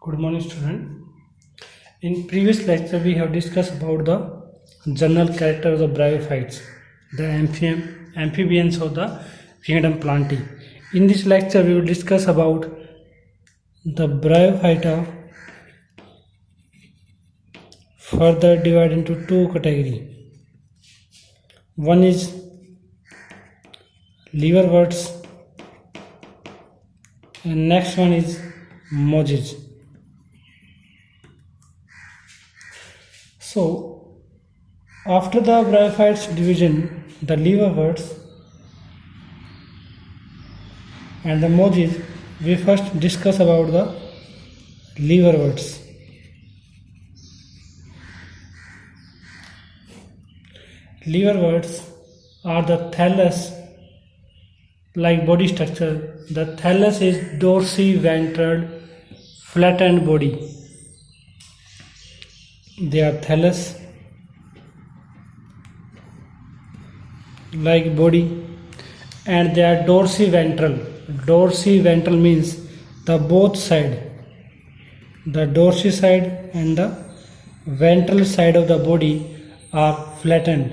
Good morning, student. In previous lecture, we have discussed about the general character of the bryophytes, the amphibians of the kingdom Plantae. In this lecture, we will discuss about the bryophyta, further divided into two categories. One is liverworts, and next one is mojids. So, after the bryophytes division, the liverworts and the mojids, we first discuss about the liverworts. Liverworts are the thallus-like body structure. The thallus is dorsiventral, flattened body. They are thallus-like body, and they are dorsiventral. Dorsiventral means the both side, the dorsal side and the ventral side of the body are flattened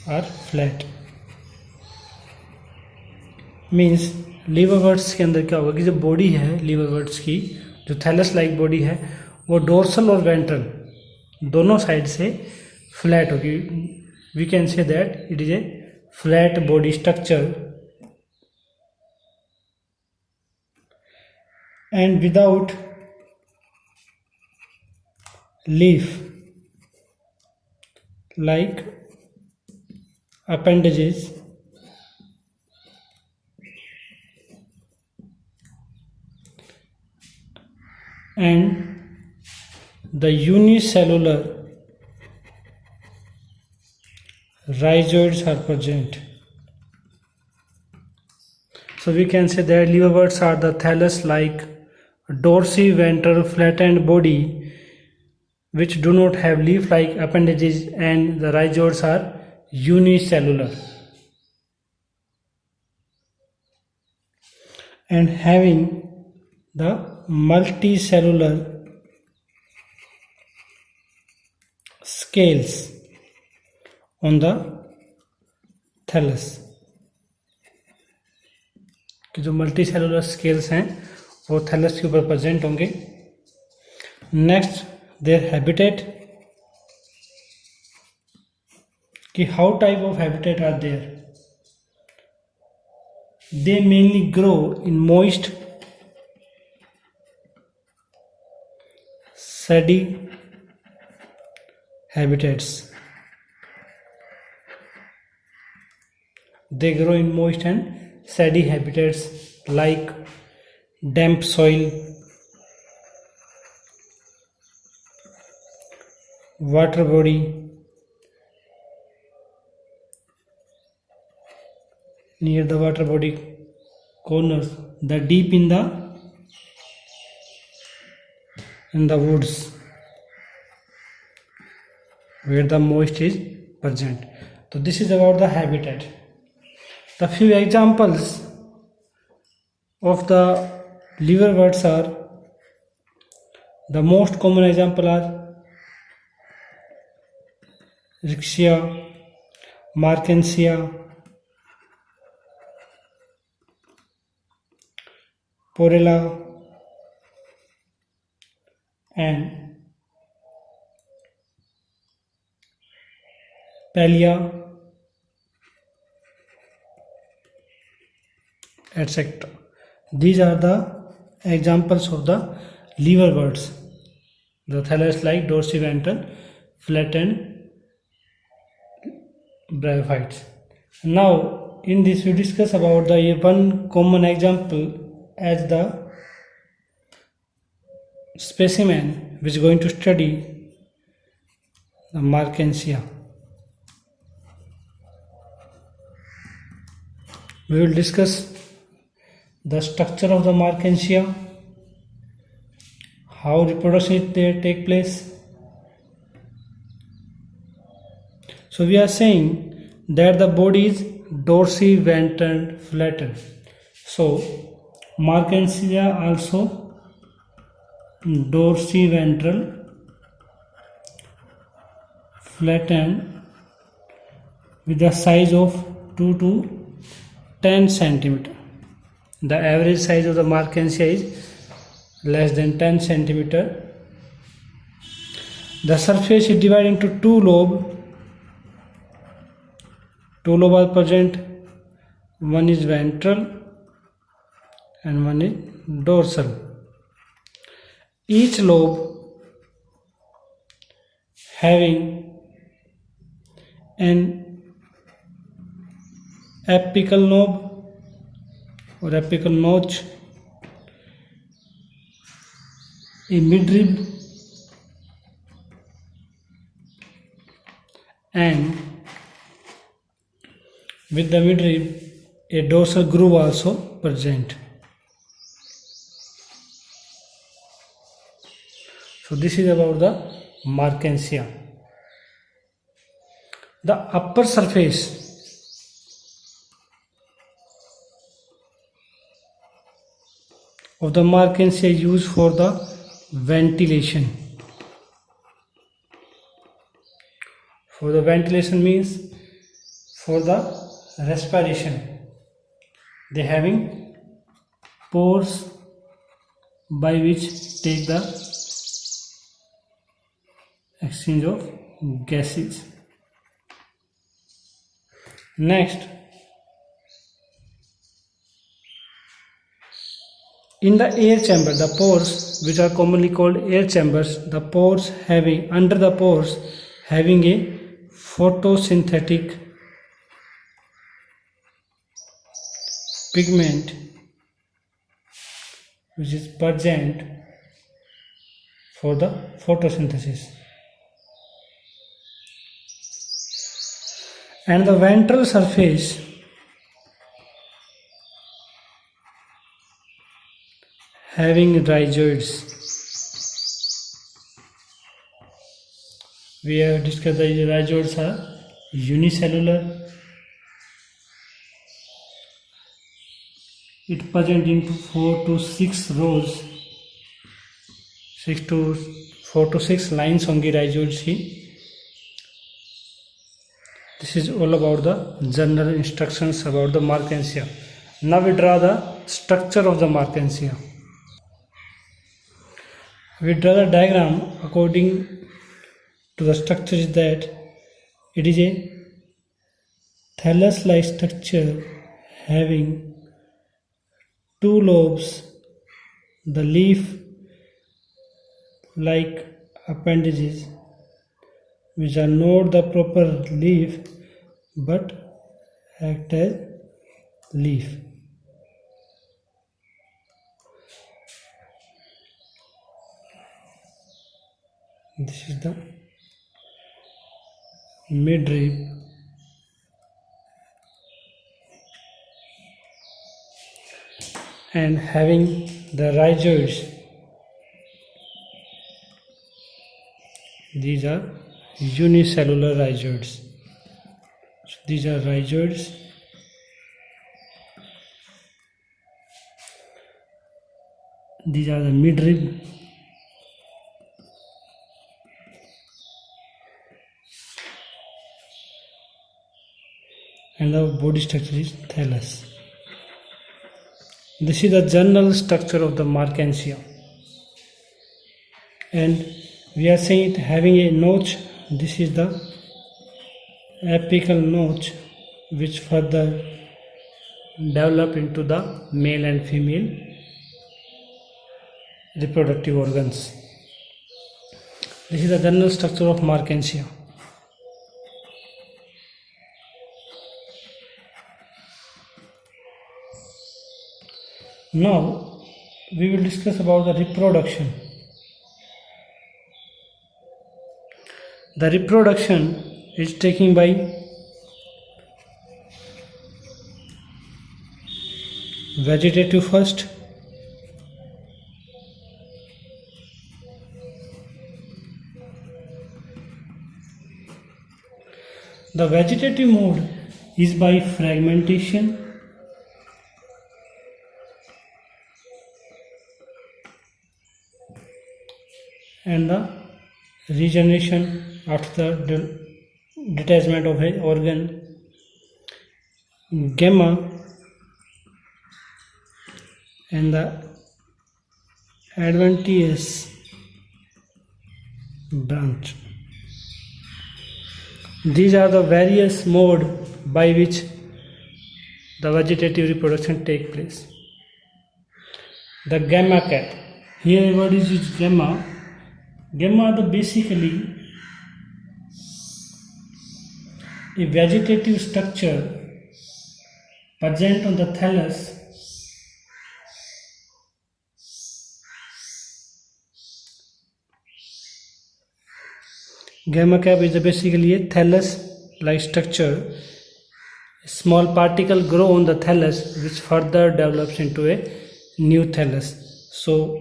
or flat. Means liverworts के अंदर क्या होगा कि जो body है लिवरवर्ट्स की, जो thallus like body है, वो डोर्सल और वेंट्रल दोनों साइड से फ्लैट होगी. We can say that it is a flat body structure and without leaf like appendages and the unicellular rhizoids are present. So we can say that liverworts are the thallus-like dorsiventral flattened body which do not have leaf-like appendages, and the rhizoids are unicellular and having the multicellular scales on the thallus. कि जो multicellular scales हैं वो thallus के ऊपर present होंगे. Next, their habitat, कि how type of habitat are there. They mainly grow in moist shady habitats. They grow in moist and shady habitats like damp soil, water body, near the water body corners, the deep in the woods where the moist is present. So this is about the habitat. The few examples of the liverworts are, the most common example are Rixia, Markensia, Porella, and Pallia, etc. These are the examples of the liverworts, the thallus-like dorsiventral flattened bryophytes. Now in this we discuss about the one common example as the specimen which is going to study the Markensia. We will discuss the structure of the Markensia, how reproduction there take place. So we are saying that the body is dorsiventral flattened. So Markensia also dorsiventral flattened with the size of 2 to 10 centimeter. The average size of the Markensia is less than 10 centimeter. The surface is divided into two lobes. Two lobes are present. One is ventral and one is dorsal. Each lobe having an apical knob or apical notch, a midrib, and with the midrib a dorsal groove also present. So this is about the Markensia. The upper surface of the Markensia used for the ventilation. For the ventilation means for the respiration. They having pores by which take the exchange of gases. Next, in the air chamber, the pores, which are commonly called air chambers, the pores having under the pores having a photosynthetic pigment which is present for the photosynthesis. And the ventral surface having rhizoids. We have discussed the rhizoids are unicellular. It present in 4 to 6 rows, 4 to 6 lines on the rhizoids. This is all about the general instructions about the Markensia. Now we draw the structure of the Markensia. We draw the diagram according to the structure is that it is a thallus-like structure having two lobes, the leaf-like appendages which are not the proper leaf but act as leaf. This is the midrib and having the rhizoids. These are unicellular rhizoids. So these are rhizoids. These are the midrib. And the body structure is thallus. This is the general structure of the Markensia. And we are saying it having a notch. This is the apical notch which further develop into the male and female reproductive organs. This is the general structure of Markensia. Now we will discuss about the reproduction. The reproduction is taken by vegetative first, the vegetative mode is by fragmentation, and the regeneration after the detachment of an organ. Gamma and the adventitious branch. These are the various modes by which the vegetative reproduction takes place. The gamma cap. Here what is its gamma? Gamma are the basically a vegetative structure present on the thallus Gamma cap is basically a thallus-like structure. A small particle grow on the thallus which further develops into a new thallus. So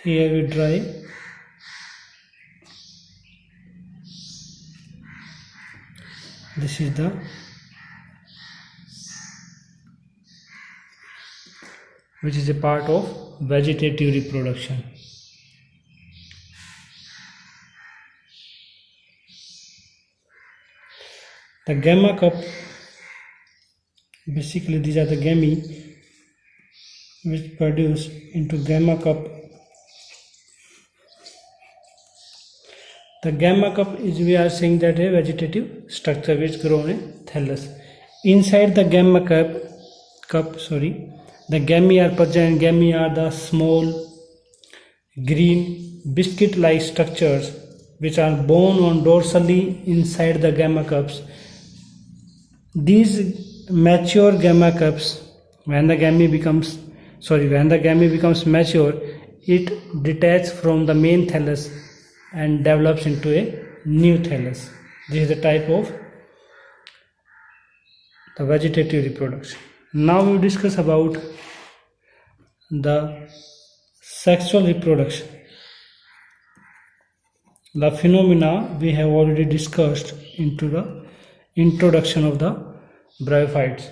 here we draw this is the which is a part of vegetative reproduction. The gamma cup, basically these are the gamete which produce into gamma cup. The gamma cup is, we are saying that a vegetative structure which grows in thallus. Inside the gamma cup, the gamete are present. Gamete are the small green biscuit-like structures which are borne on dorsally inside the gamma cups. These mature gamma cups, when the gamete becomes mature, it detaches from the main thallus and develops into a new thallus. This is the type of the vegetative reproduction. Now we will discuss about the sexual reproduction. The phenomena we have already discussed into the introduction of the bryophytes.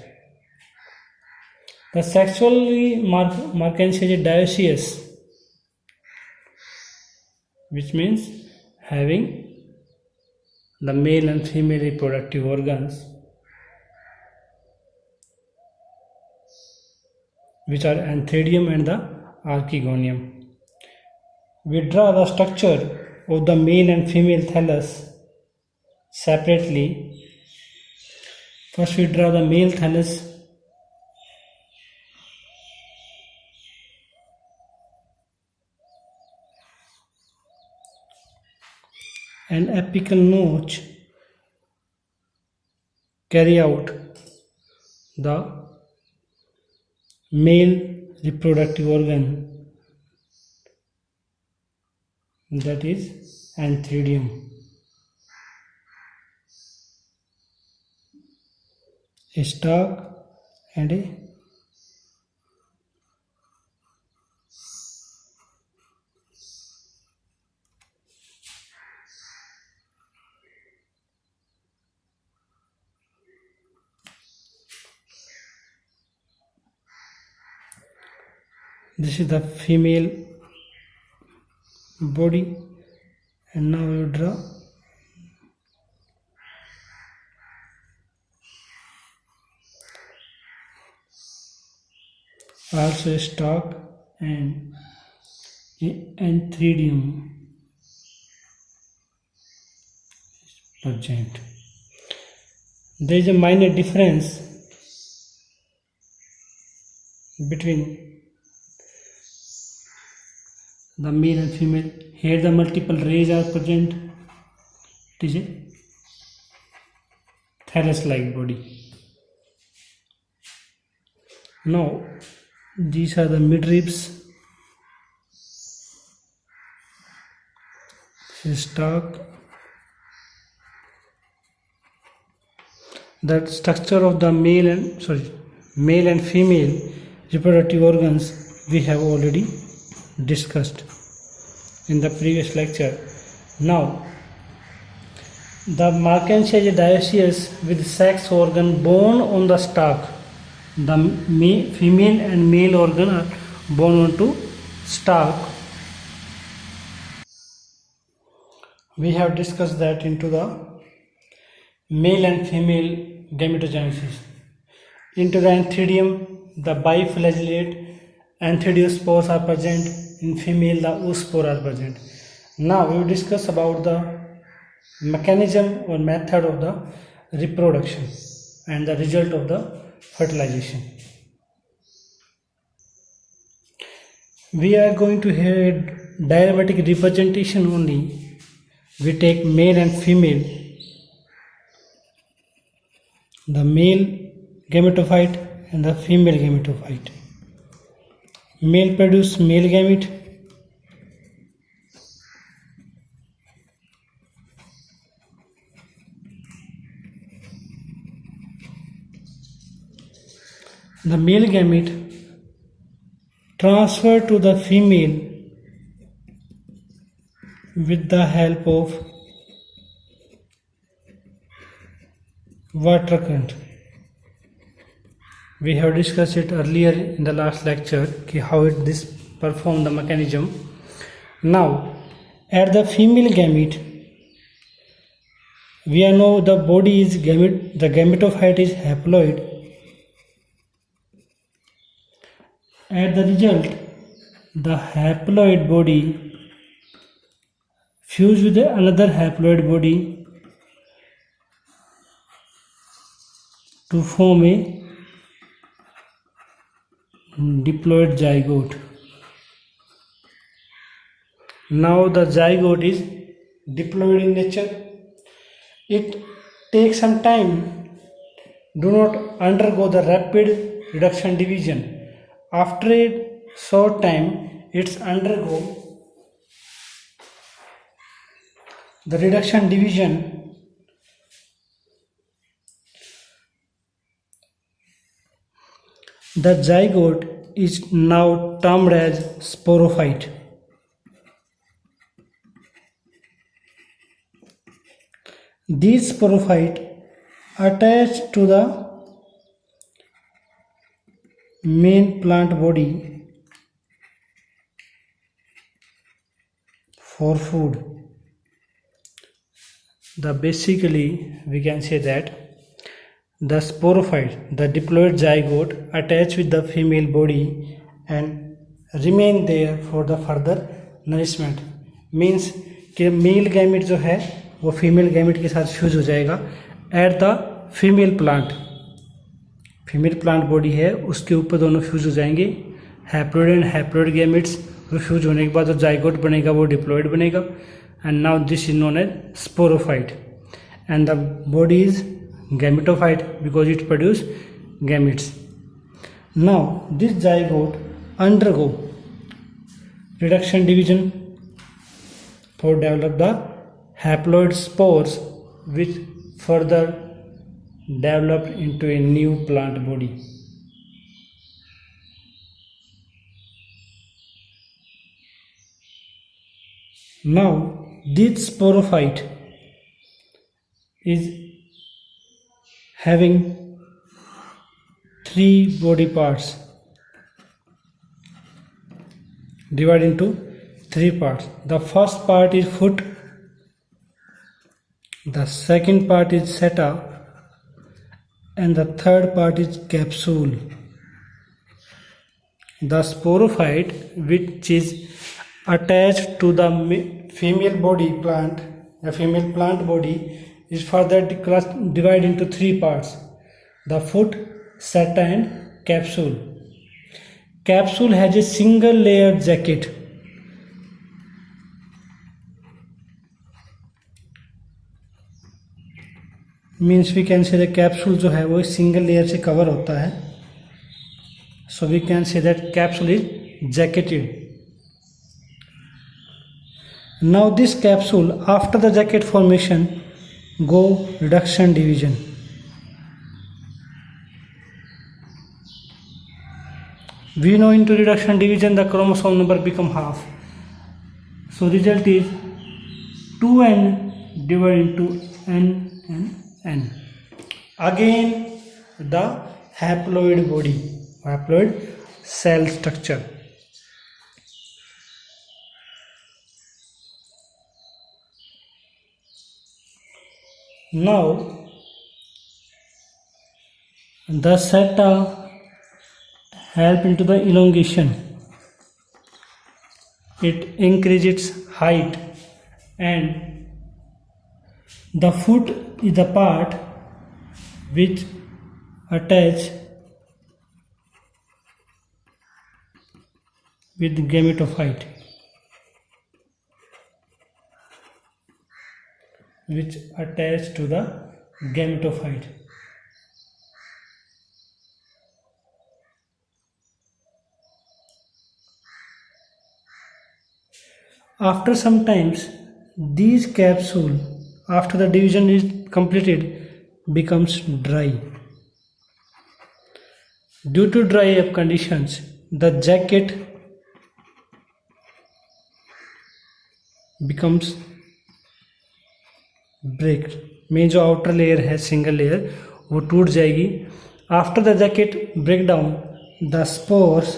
The sexually Mercantia dioecious, which means having the male and female reproductive organs, which are antheridium and the archegonium. We draw the structure of the male and female thallus separately. First we draw the male thallus. An apical notch carry out the male reproductive organ, that is antheridium. A stalk and a this is the female body, and now we draw also a stalk and antheridium present. There is a minor difference between the male and female. Here the multiple rays are present. It is a thallus-like body. Now these are the midribs. This is stalk. The structure of the male and female reproductive organs we have already discussed in the previous lecture. Now the Mercantia dioecious with sex organ borne on the stalk. The female and male organ are borne onto stalk. we have discussed that into the male and female gametogenesis. Into the Anthidium, the biflagellate anthidiospores are present. In female, the oospore are present. Now we will discuss about the mechanism or method of the reproduction and the result of the fertilization. We are going to hear diagrammatic representation only. We take male and female. The male gametophyte and the female gametophyte. Male produce male gamete. The male gamete transfer to the female with the help of water current. We have discussed it earlier in the last lecture how this perform the mechanism. Now at the female gamete, we know the body is gamete, the gametophyte is haploid. At the result, the haploid body fuse with another haploid body to form a diploid zygote. Now the zygote is diploid in nature. It takes some time, do not undergo the rapid reduction division. After a short time, it's undergo the reduction division. The zygote is now termed as sporophyte. These sporophyte attach to the main plant body for food. Basically we can say that the sporophyte, the diploid zygote, attach with the female body and remain there for the further nourishment. Means कि male gamete जो है वो female gamete के साथ fuse हो जाएगा at the female plant. Female plant body है उसके ऊपर दोनों फ्यूज हो जाएंगे. हैप्लोइड एंड हैप्लोइड गैमेट्स वो फ्यूज होने के बाद जो जाइगोट बनेगा वो डिप्लॉइड बनेगा. And now this is known as sporophyte and the body is gametophyte because it produce gametes. Now this zygote undergo reduction division for develop the haploid spores which further develop into a new plant body. Now this sporophyte is having three body parts, divided into three parts. The first part is foot, the second part is seta, and the third part is capsule. The sporophyte, which is attached to the female body plant, the female plant body, is further divided into three parts: the foot, seta and capsule. Capsule has a single layer jacket. Means we can say the capsule जो है वो single layer से cover होता है. So we can say that capsule is jacketed. Now this capsule after the jacket formation go reduction division. We know into reduction division the chromosome number become half. So result is 2n divided into n and n. Again the haploid body, haploid cell structure. Now the seta help into the elongation. It increases its height, and the foot is the part which attach with the gametophyte, which attach to the gametophyte. After some times, these capsule, after the division is completed, becomes dry. Due to dry up conditions, the jacket becomes break में जो outer layer है single layer वो टूट जाएगी. After the jacket break down the spores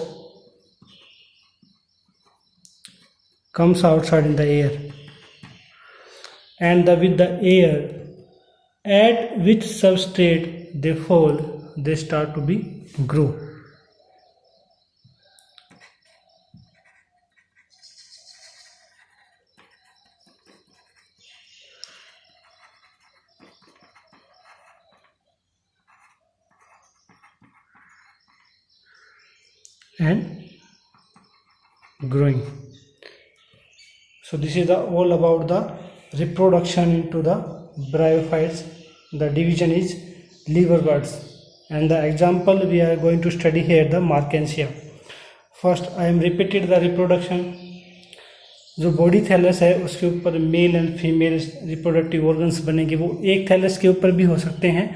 comes outside in the air, and with the air at which substrate they fall, they start to be grow. And growing. So this is all about the reproduction into the bryophytes. The division is liverworts, and the example we are going to study here the Markensia. First I am repeated the reproduction. जो body thallus है उसके ऊपर male and female reproductive organs बनेंगे, वो एक thallus के ऊपर भी हो सकते हैं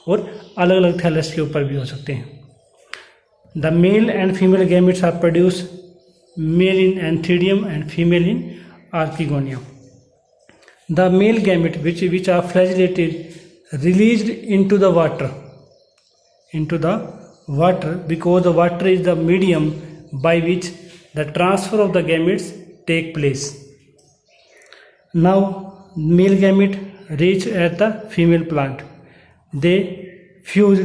और अलग अलग थैलस के ऊपर भी हो सकते हैं. The male and female gametes are produced, male in Anthidium and female in Archegonia. The male gamete which are flagellated released into the water because the water is the medium by which the transfer of the gametes take place. Now male gamete reach at the female plant. They fuse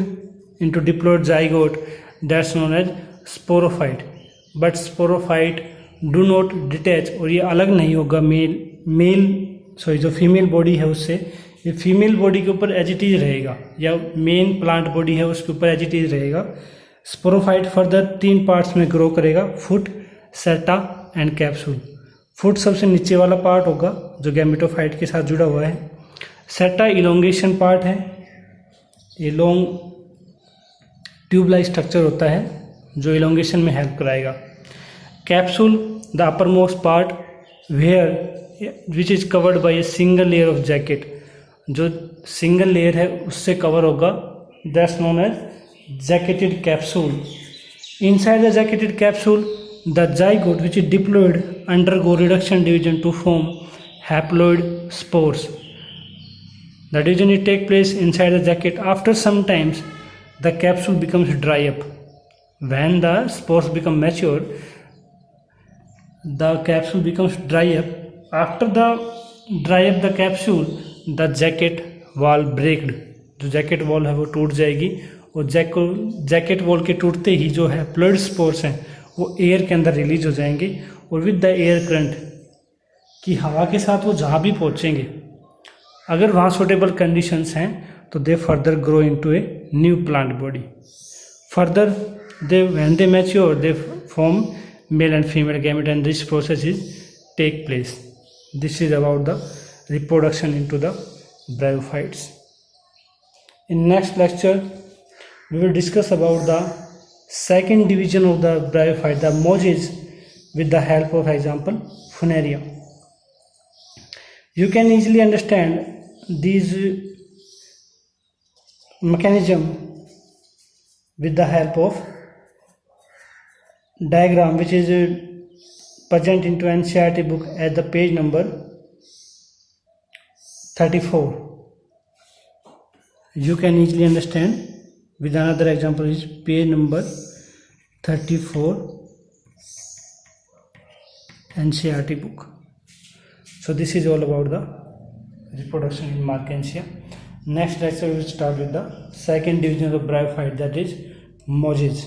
into diploid zygote, that's known as sporophyte. But sporophyte do not detach, और ये अलग नहीं होगा जो female body है उससे. ये female body के ऊपर एज इट इज रहेगा, या मेन प्लांट बॉडी है उसके ऊपर एज इट इज रहेगा. स्पोरोफाइट फर्दर 3 पार्ट्स में ग्रो करेगा, फुट, सेटा एंड कैप्सूल. फुट सबसे नीचे वाला पार्ट होगा जो गैमेटोफाइट के साथ जुड़ा हुआ है. सेटा इलोंगेशन पार्ट है, ये लॉन्ग ट्यूब लाइक स्ट्रक्चर होता है जो इलोंगेशन में हेल्प कराएगा. Capsule the uppermost part where which is covered by a single layer of jacket, जो सिंगल लेयर है उससे कवर होगा, that's known as jacketed capsule. Inside the jacketed capsule the zygote which is diploid undergo reduction division to form haploid spores. The division it take place inside the jacket. After some times the capsule becomes dry up. When the spores become mature, the capsule becomes dry up. After the dry up the capsule, the jacket wall breaked. जो jacket wall है वो टूट जाएगी, और jacket wall के टूटते ही जो है प्लॉइड स्पोर्स हैं वो एयर के अंदर रिलीज हो जाएंगे, और विद द एयर करंट की हवा के साथ वो जहाँ भी पहुँचेंगे, अगर वहाँ सुटेबल कंडीशंस हैं तो दे further grow into a new plant body. Further when they mature they form male and female gamete, and this process is take place. This is about the reproduction into the bryophytes. In next lecture we will discuss about the second division of the bryophyte, the mojes, with the help of example Funaria. You can easily understand these mechanism with the help of diagram which is present into NCERT book at the page number 34. You can easily understand with another example is page number 34 NCERT book. So this is all about the reproduction in Markensia. Next lecture we will start with the second division of bryophyte, that is mosses.